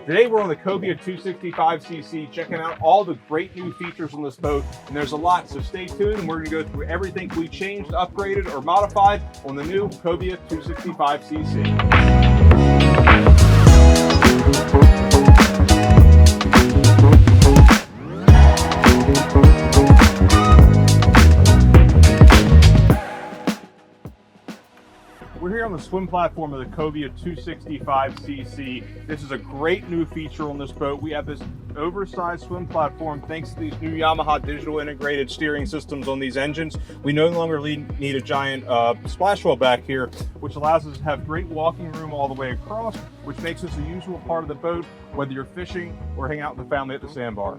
Today we're on the Cobia 265cc, checking out all the great new features on this boat, and there's a lot, so stay tuned and we're going to go through everything we changed, upgraded, or modified on the new Cobia 265cc. We're here on the swim platform of the Cobia 265cc. This is a great new feature on this boat. We have this oversized swim platform thanks to these new Yamaha digital integrated steering systems on these engines. We no longer need a giant splash well back here, which allows us to have great walking room all the way across, which makes this a usual part of the boat, whether you're fishing or hanging out with the family at the sandbar.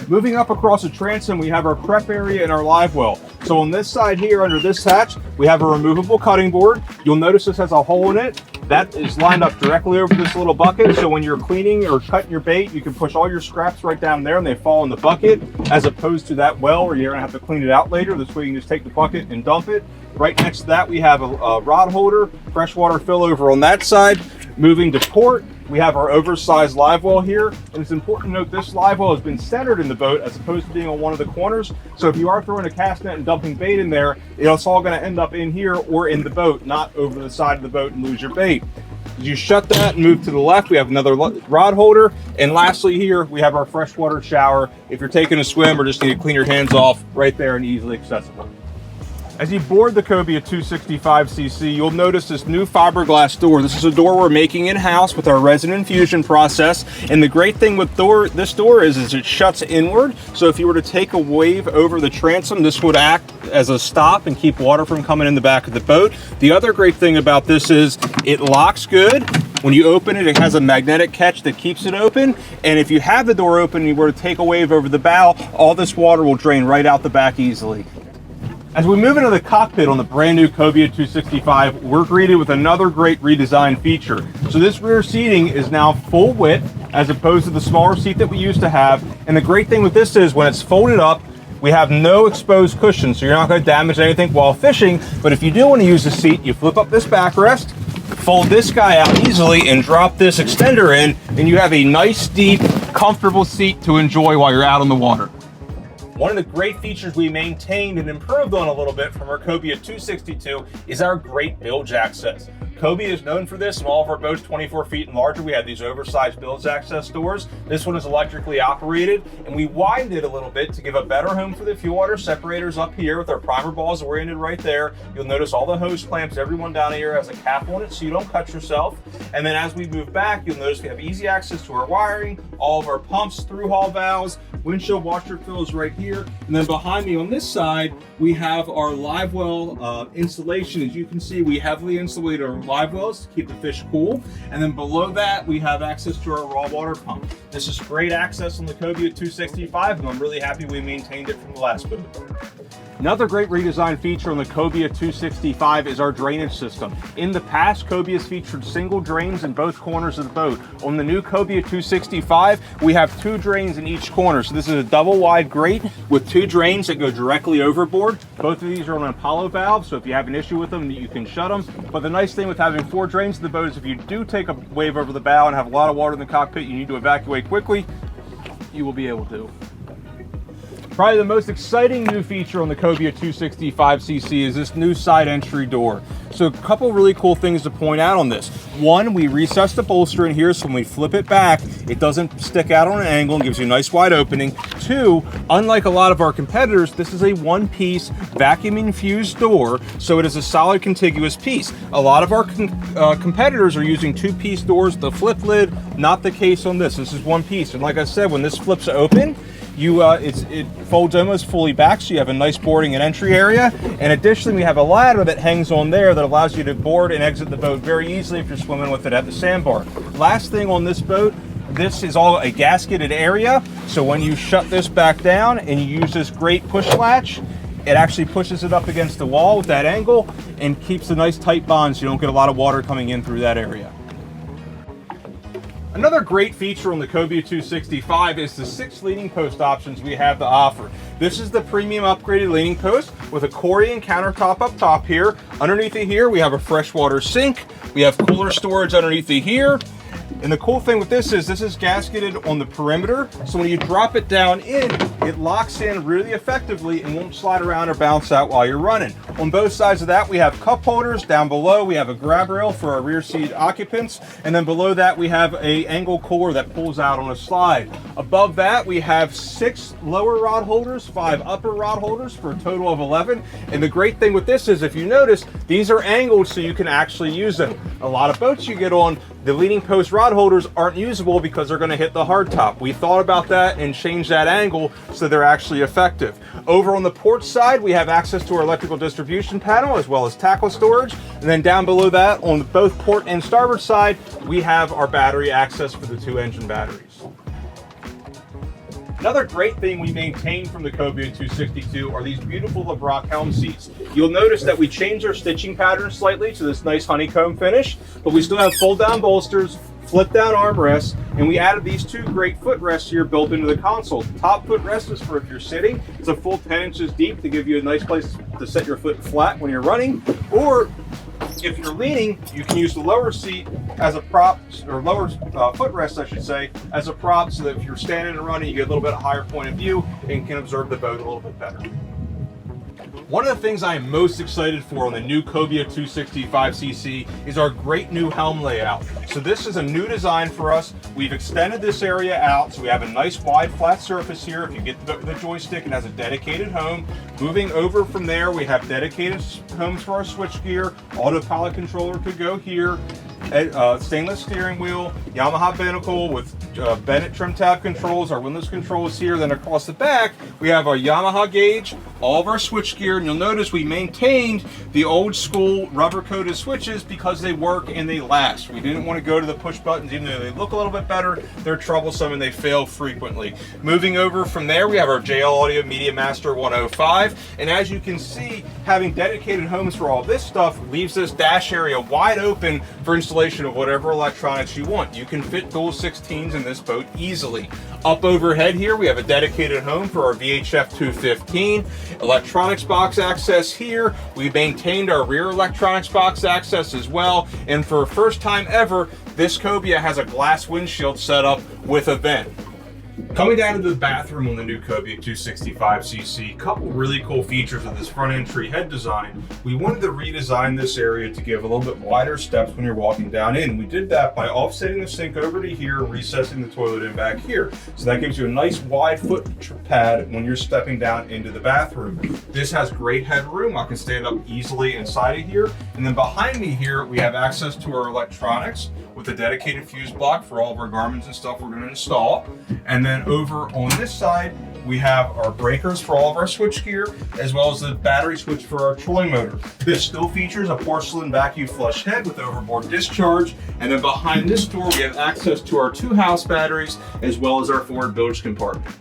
Moving up across the transom, we have our prep area and our live well. So on this side here, under this hatch, we have a removable cutting board. You'll notice this has a hole in it. That is lined up directly over this little bucket. So when you're cleaning or cutting your bait, you can push all your scraps right down there and they fall in the bucket, as opposed to that well where you're gonna have to clean it out later. This way you can just take the bucket and dump it. Right next to that, we have a rod holder, freshwater fill over on that side. Moving to port, we have our oversized live well here, and it's important to note this live well has been centered in the boat as opposed to being on one of the corners. So if you are throwing a cast net and dumping bait in there, it's all going to end up in here or in the boat, not over the side of the boat and lose your bait. As you shut that and move to the left, we have another rod holder, and lastly here we have our freshwater shower. If you're taking a swim or just need to clean your hands off, right there and easily accessible. As you board the Cobia 265cc, you'll notice this new fiberglass door. This is a door we're making in-house with our resin infusion process. And the great thing with this door is it shuts inward. So if you were to take a wave over the transom, this would act as a stop and keep water from coming in the back of the boat. The other great thing about this is it locks good. When you open it, it has a magnetic catch that keeps it open. And if you have the door open and you were to take a wave over the bow, all this water will drain right out the back easily. As we move into the cockpit on the brand new Cobia 265, we're greeted with another great redesigned feature. So this rear seating is now full width as opposed to the smaller seat that we used to have. And the great thing with this is when it's folded up, we have no exposed cushion, so you're not going to damage anything while fishing. But if you do want to use the seat, you flip up this backrest, fold this guy out easily, and drop this extender in, and you have a nice, deep, comfortable seat to enjoy while you're out on the water. One of the great features we maintained and improved on a little bit from our Cobia 262 is our great bilge access. Cobia is known for this. In all of our boats 24 feet and larger, we have these oversized bilge access doors. This one is electrically operated, and we widened it a little bit to give a better home for the fuel water separators up here with our primer balls oriented right there. You'll notice all the hose clamps, everyone down here has a cap on it so you don't cut yourself. And then as we move back, you'll notice we have easy access to our wiring, all of our pumps, through-haul valves, windshield washer fills right here. And then behind me on this side, we have our live well installation. As you can see, we heavily insulated our live wells to keep the fish cool. And then below that, we have access to our raw water pump. This is great access on the Cobia 265, and I'm really happy we maintained it from the last boat. Another great redesign feature on the Cobia 265 is our drainage system. In the past, Cobia's featured single drains in both corners of the boat. On the new Cobia 265, we have 2 drains in each corner. So this is a double wide grate with 2 drains that go directly overboard. Both of these are on an Apollo valve, so if you have an issue with them, you can shut them. But the nice thing with having 4 drains in the boat is if you do take a wave over the bow and have a lot of water in the cockpit, you need to evacuate quickly, you will be able to. Probably the most exciting new feature on the Cobia 265cc is this new side entry door. So a couple really cool things to point out on this. One, we recessed the bolster in here so when we flip it back, it doesn't stick out on an angle and gives you a nice wide opening. 2, unlike a lot of our competitors, this is a one-piece vacuum infused door, so it is a solid contiguous piece. A lot of our competitors are using 2-piece doors, the flip lid, not the case on this. This is one piece, and like I said, when this flips open, it folds almost fully back, so you have a nice boarding and entry area. And additionally, we have a ladder that hangs on there that allows you to board and exit the boat very easily if you're swimming with it at the sandbar. Last thing on this boat, this is all a gasketed area, so when you shut this back down and you use this great push latch, it actually pushes it up against the wall with that angle and keeps a nice tight bond so you don't get a lot of water coming in through that area. Another great feature on the Cobia 265 is the 6 leading post options we have to offer. This is the premium upgraded leaning post with a Corian countertop up top here. Underneath it here, we have a freshwater sink. We have cooler storage underneath it here. And the cool thing with this is gasketed on the perimeter. So when you drop it down in, it locks in really effectively and won't slide around or bounce out while you're running. On both sides of that, we have cup holders. Down below, we have a grab rail for our rear seat occupants. And then below that, we have a angle cooler that pulls out on a slide. Above that, we have 6 lower rod holders, 5 upper rod holders for a total of 11. And the great thing with this is, if you notice, these are angled so you can actually use them. A lot of boats you get on, the leaning post rod holders aren't usable because they're going to hit the hardtop. We thought about that and changed that angle so they're actually effective. Over on the port side, we have access to our electrical distribution panel as well as tackle storage. And then down below that, on both port and starboard side, we have our battery access for the 2 engine batteries. Another great thing we maintain from the Cobia 262 are these beautiful LeBrock Helm seats. You'll notice that we changed our stitching pattern slightly to this nice honeycomb finish, but we still have fold down bolsters, flip down armrests, and we added these 2 great footrests here built into the console. The top footrest is for if you're sitting. It's a full 10 inches deep to give you a nice place to set your foot flat when you're running, or if you're leaning, you can use the lower seat as a prop, or lower footrest, I should say, as a prop, so that if you're standing and running, you get a little bit higher point of view and can observe the boat a little bit better. One of the things I am most excited for on the new Cobia 265cc is our great new helm layout. So this is a new design for us. We've extended this area out, so we have a nice wide flat surface here. If you get the joystick, it has a dedicated home. Moving over from there, we have dedicated homes for our switchgear. Autopilot controller could go here. Stainless steering wheel, Yamaha binnacle with Bennett trim tab controls, our windlass controls here. Then across the back, we have our Yamaha gauge, all of our switchgear, and you'll notice we maintained the old school rubber coated switches because they work and they last. We didn't want to go to the push buttons, even though they look a little bit better, they're troublesome and they fail frequently. Moving over from there, we have our JL Audio Media Master 105, and as you can see, having dedicated homes for all this stuff leaves this dash area wide open for installation of whatever electronics you want. You can fit dual 16s in this boat easily. Up overhead here, we have a dedicated home for our VHF 215. Electronics box access here. We maintained our rear electronics box access as well. And for the first time ever, this Cobia has a glass windshield set up with a vent. Coming down to the bathroom on the new Cobia 265cc, a couple really cool features of this front entry head design. We wanted to redesign this area to give a little bit wider steps when you're walking down in. We did that by offsetting the sink over to here and recessing the toilet in back here. So that gives you a nice wide foot pad when you're stepping down into the bathroom. This has great headroom. I can stand up easily inside of here. And then behind me here, we have access to our electronics with a dedicated fuse block for all of our Garmins and stuff we're going to install. And then over on this side, we have our breakers for all of our switchgear, as well as the battery switch for our trolling motor. This still features a porcelain vacuum flush head with overboard discharge. And then behind this door, we have access to our 2 house batteries, as well as our forward bilge compartment.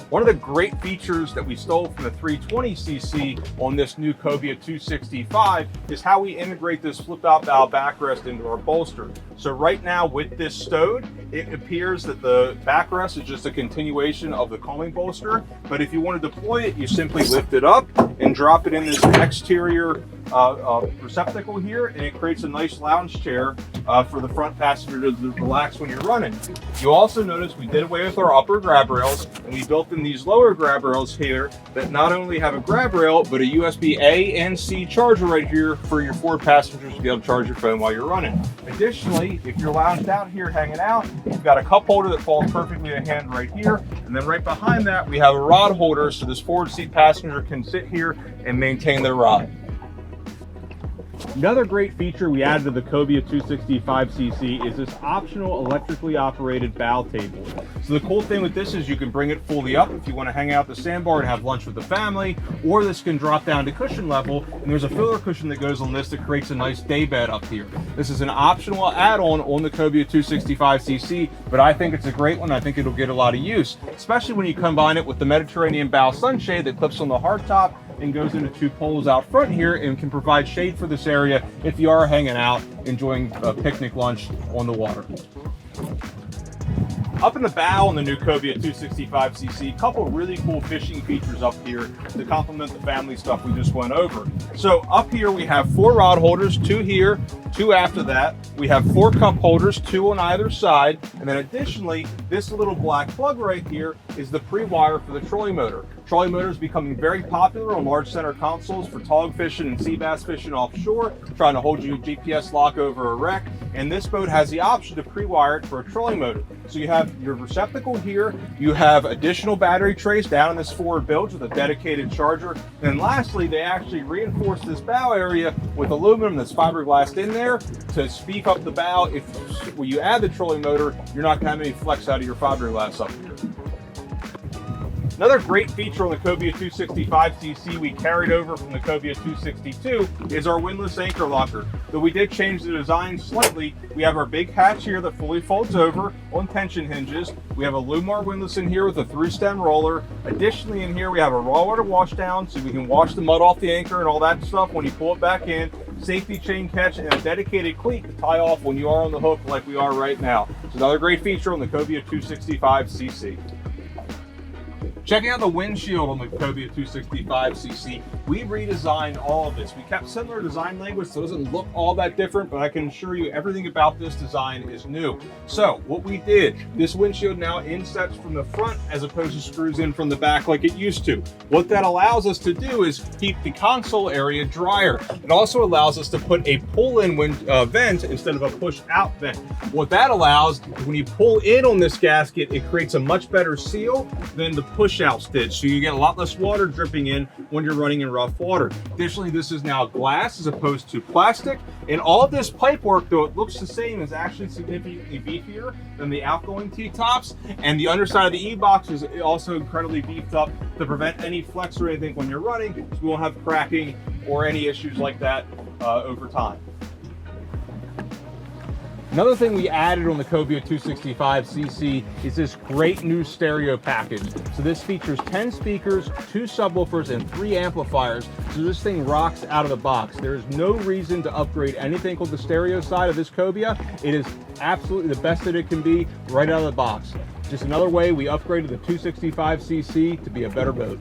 One of the great features that we stole from the 320cc on this new Cobia 265 is how we integrate this flip-out valve backrest into our bolster. So right now with this stowed, it appears that the backrest is just a continuation of the combing bolster, but if you want to deploy it, you simply lift it up and drop it in this exterior receptacle here, and it creates a nice lounge chair for the front passenger to relax when you're running. You also notice we did away with our upper grab rails, and we built in these lower grab rails here that not only have a grab rail, but a USB A and C charger right here for your forward passengers to be able to charge your phone while you're running. Additionally, if you're lounged out here hanging out, you've got a cup holder that falls perfectly to hand right here, and then right behind that we have a rod holder so this forward seat passenger can sit here and maintain their rod. Another great feature we added to the Cobia 265cc is this optional electrically operated bow table. So the cool thing with this is you can bring it fully up if you want to hang out at the sandbar and have lunch with the family, or this can drop down to cushion level, and there's a filler cushion that goes on this that creates a nice day bed up here. This is an optional add-on on the Cobia 265cc, but I think it's a great one. I think it'll get a lot of use, especially when you combine it with the Mediterranean bow sunshade that clips on the hardtop and goes into 2 poles out front here and can provide shade for this area if you are hanging out enjoying a picnic lunch on the water. Up in the bow on the new Cobia 265cc, a couple really cool fishing features up here to complement the family stuff we just went over. So up here we have 4 rod holders, 2 here, 2 after that. We have 4 cup holders, 2 on either side. And then additionally, this little black plug right here is the pre-wire for the trolling motor. Trolling motor is becoming very popular on large center consoles for tog fishing and sea bass fishing offshore, trying to hold you GPS lock over a wreck. And this boat has the option to pre-wire it for a trolling motor. So you have your receptacle here, you have additional battery trays down in this forward bilge with a dedicated charger. And then lastly, they actually reinforced this bow area with aluminum that's fiberglassed in there to speak up the bow. If when you add the trolling motor, you're not going to have any flex out of your fiberglass up here. Another great feature on the Cobia 265cc we carried over from the Cobia 262 is our windlass anchor locker. Though we did change the design slightly, we have our big hatch here that fully folds over on tension hinges. We have a Lumar windlass in here with a through stem roller. Additionally, in here we have a raw water wash down so we can wash the mud off the anchor and all that stuff when you pull it back in. Safety chain catch and a dedicated cleat to tie off when you are on the hook like we are right now. It's another great feature on the Cobia 265cc. Checking out the windshield on the Cobia 265cc, we redesigned all of this. We kept similar design language so it doesn't look all that different, but I can assure you everything about this design is new. So what we did, this windshield now insets from the front as opposed to screws in from the back like it used to. What that allows us to do is keep the console area drier. It also allows us to put a pull-in vent instead of a push-out vent. What that allows, when you pull in on this gasket, it creates a much better seal than the push-out stitch, so you get a lot less water dripping in when you're running in rough water. Additionally, this is now glass as opposed to plastic, and all of this pipework, though it looks the same, is actually significantly beefier than the outgoing T-tops, and the underside of the E-box is also incredibly beefed up to prevent any flex or anything when you're running, so we won't have cracking or any issues like that over time. Another thing we added on the Cobia 265cc is this great new stereo package. So this features 10 speakers, 2 subwoofers, and 3 amplifiers. So this thing rocks out of the box. There is no reason to upgrade anything on the stereo side of this Cobia. It is absolutely the best that it can be right out of the box. Just another way we upgraded the 265cc to be a better boat.